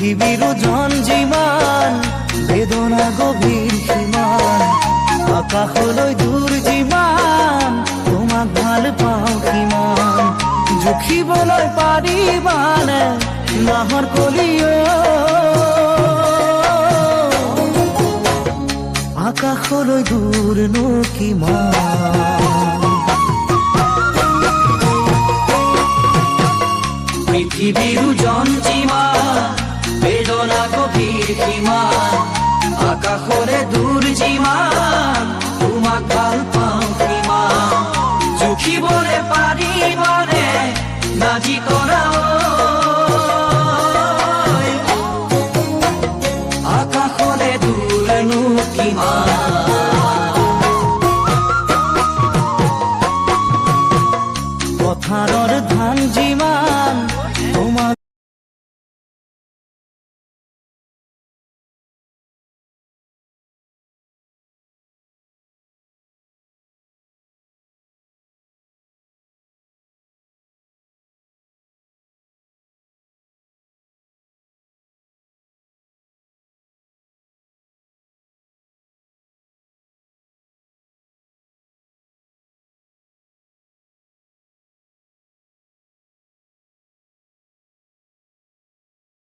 পৃথিবীৰ ওজন যিমান বেদনা গভীৰ সীমান আকাশলৈ দূৰ যিমান তোমাক ভাল পাওঁ কিমান জুখিবলৈ পাৰিবানে নাহৰ কলিও আকাশলৈ দূৰনো কিমান পৃথিবীৰ ওজন যিমান বেদনা গভীৰ সীমান আকাশলে দূৰ যিমান তোমাক ভাল পাওঁ কিমান জুখিবলৈ পাৰিবানে নাজি কৰা